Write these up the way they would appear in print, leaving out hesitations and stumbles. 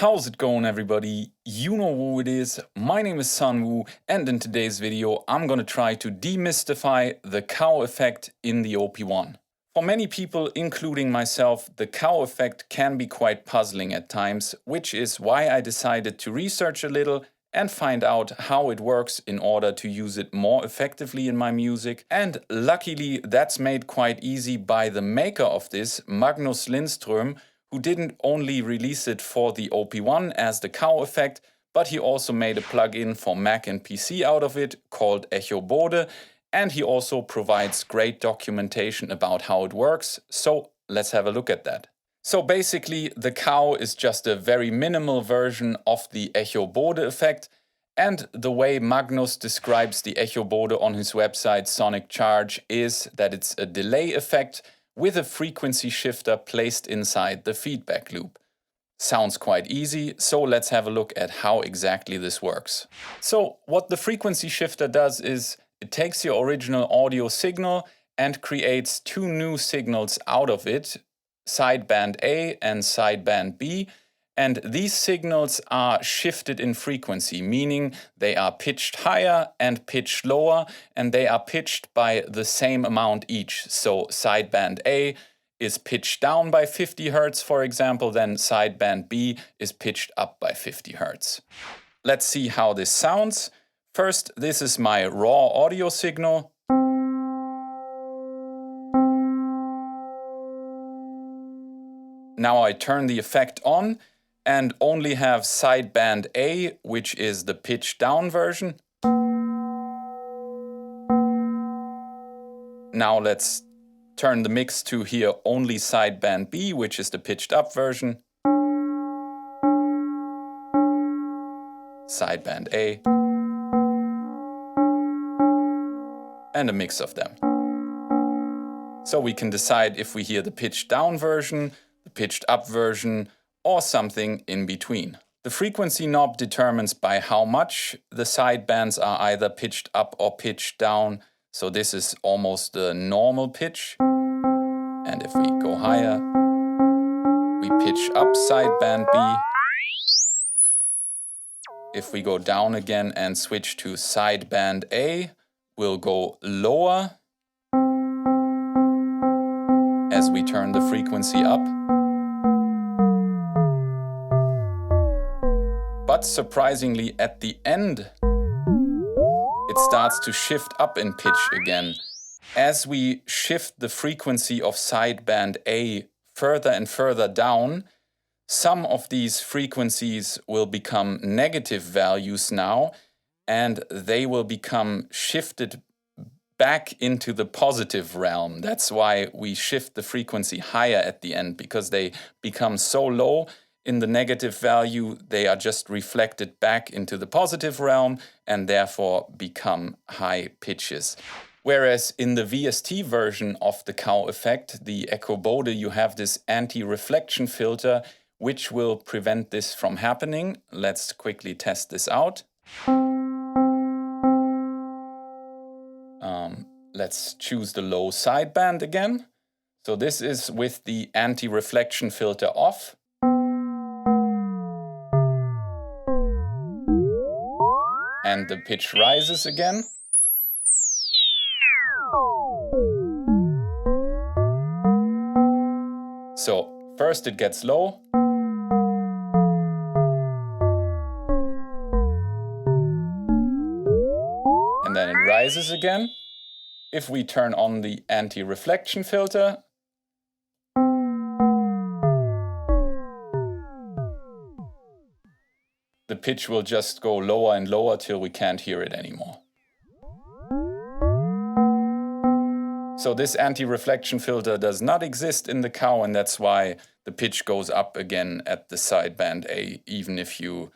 How's it going, everybody? You know who it is. My name is Sunwoo, and in today's video I'm gonna try to demystify the cow effect in the OP-1. For many people, including myself, the cow effect can be quite puzzling at times, which is why I decided to research a little and find out how it works in order to use it more effectively in my music. And luckily that's made quite easy by the maker of this, Magnus Lindström, who didn't only release it for the OP-1 as the cow effect, but he also made a plugin for Mac and PC out of it called Echo Bode, and he also provides great documentation about how it works, so let's have a look at that. So basically the cow is just a very minimal version of the Echo Bode effect, and the way Magnus describes the Echo Bode on his website Sonic Charge is that it's a delay effect with a frequency shifter placed inside the feedback loop. Sounds quite easy, so let's have a look at how exactly this works. So what the frequency shifter does is it takes your original audio signal and creates two new signals out of it, sideband A and sideband B, and these signals are shifted in frequency, meaning they are pitched higher and pitched lower, and they are pitched by the same amount each. So sideband A is pitched down by 50 Hz, for example, then sideband B is pitched up by 50 Hz. Let's see how this sounds. First, this is my raw audio signal. Now I turn the effect on and only have sideband A, which is the pitched down version. Now let's turn the mix to hear only sideband B, which is the pitched up version. Sideband A. And a mix of them. So we can decide if we hear the pitched down version, the pitched up version, or something in between. The frequency knob determines by how much the sidebands are either pitched up or pitched down. So this is almost the normal pitch. And if we go higher, we pitch up sideband B. If we go down again and switch to sideband A, we'll go lower as we turn the frequency up. But surprisingly, at the end, it starts to shift up in pitch again. As we shift the frequency of sideband A further and further down, some of these frequencies will become negative values now, and they will become shifted back into the positive realm. That's why we shift the frequency higher at the end, because they become so low in the negative value, they are just reflected back into the positive realm and therefore become high pitches. Whereas in the VST version of the cow effect, the Echo Bode, you have this anti-reflection filter, which will prevent this from happening. Let's quickly test this out. Let's choose the low sideband again. So this is with the anti-reflection filter off. And the pitch rises again. So first it gets low. And then it rises again. If we turn on the anti-reflection filter, the pitch will just go lower and lower till we can't hear it anymore. So this anti-reflection filter does not exist in the cow, and that's why the pitch goes up again at the sideband A, even if you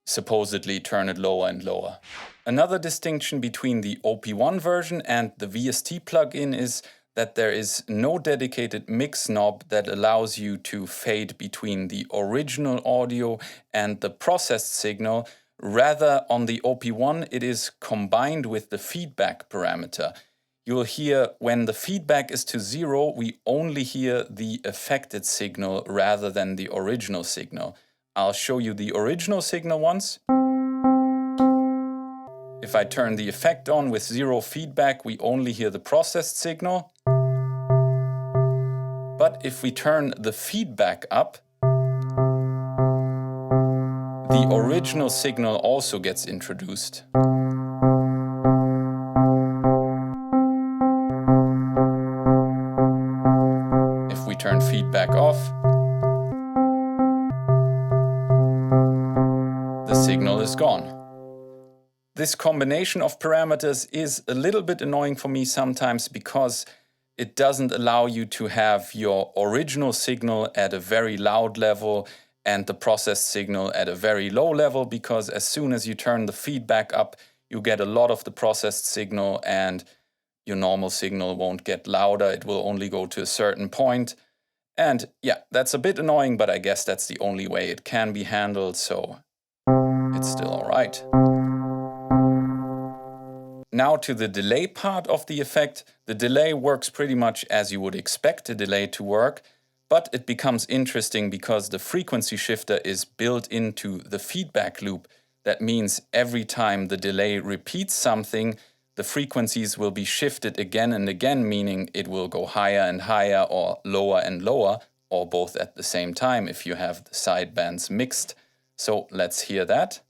supposedly turn it lower and lower. Another distinction between the OP-1 version and the VST plugin is that there is no dedicated mix knob that allows you to fade between the original audio and the processed signal. Rather, on the OP-1 it is combined with the feedback parameter. You'll hear when the feedback is to 0, we only hear the affected signal rather than the original signal. I'll show you the original signal once. If I turn the effect on with 0 feedback, we only hear the processed signal. But if we turn the feedback up, the original signal also gets introduced. If we turn feedback off, the signal is gone. This combination of parameters is a little bit annoying for me sometimes because it doesn't allow you to have your original signal at a very loud level and the processed signal at a very low level, because as soon as you turn the feedback up, you get a lot of the processed signal and your normal signal won't get louder. It will only go to a certain point. And yeah, that's a bit annoying, but I guess that's the only way it can be handled, so it's still all right. Now to the delay part of the effect. The delay works pretty much as you would expect a delay to work, but it becomes interesting because the frequency shifter is built into the feedback loop. That means every time the delay repeats something, the frequencies will be shifted again and again, meaning it will go higher and higher or lower and lower, or both at the same time if you have the sidebands mixed. So let's hear that.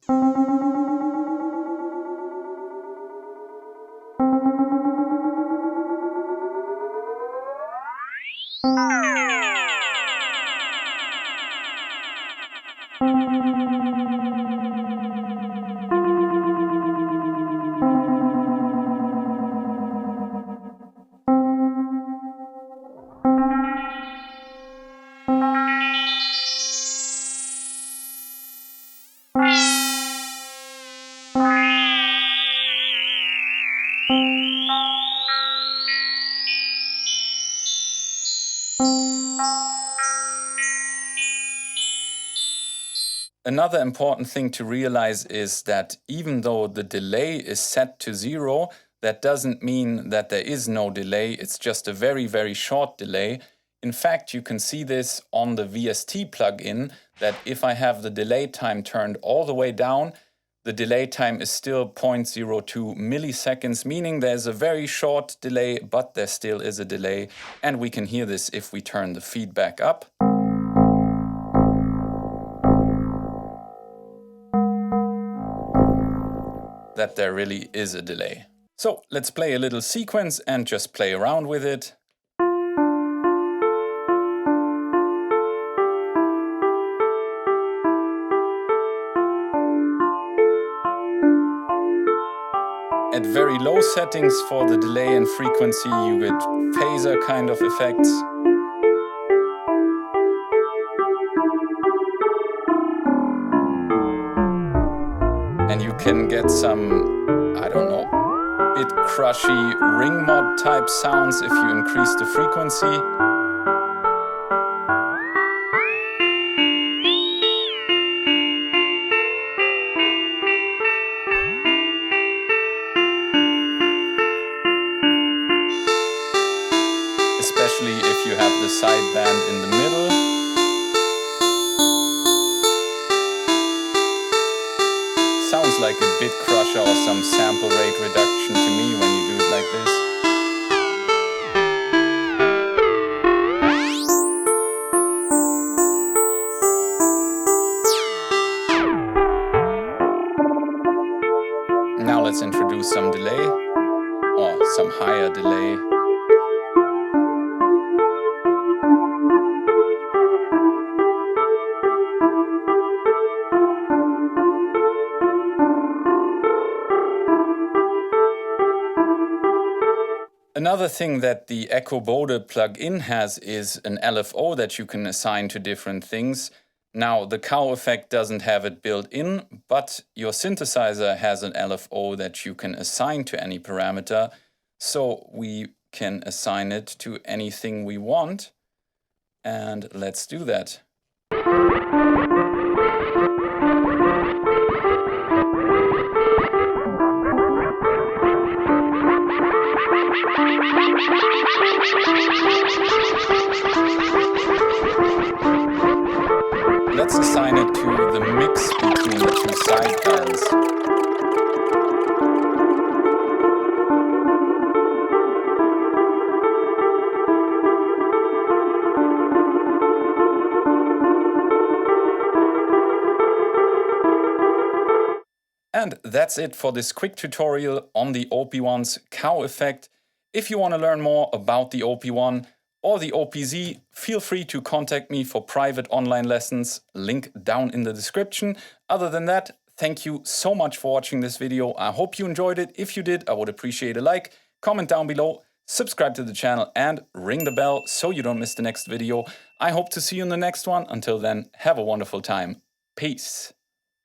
Another important thing to realize is that even though the delay is set to 0, that doesn't mean that there is no delay. It's just a very, very short delay. In fact, you can see this on the VST plugin, that if I have the delay time turned all the way down, the delay time is still 0.02 milliseconds, meaning there's a very short delay, but there still is a delay. And we can hear this if we turn the feedback up. That there really is a delay. So let's play a little sequence and just play around with it. At very low settings for the delay and frequency, you get phaser kind of effects. And you can get some, I don't know, bit crushy ring mod type sounds if you increase the frequency. Especially if you have the sideband in the middle. Sounds like a bit crusher or some sample rate reduction to me when you do it like this. Now let's introduce some delay, or some higher delay. Another thing that the Echo Bode plugin has is an LFO that you can assign to different things. Now, the cow effect doesn't have it built in, but your synthesizer has an LFO that you can assign to any parameter. So we can assign it to anything we want. And let's do that. Let's assign it to And that's it for this quick tutorial on the OP-1's cow effect. If you want to learn more about the OP-1 or the OP-Z, feel free to contact me for private online lessons, link down in the description. Other than that, thank you so much for watching this video. I hope you enjoyed it. If you did, I would appreciate a like, comment down below, subscribe to the channel and ring the bell so you don't miss the next video. I hope to see you in the next one. Until then, have a wonderful time. Peace.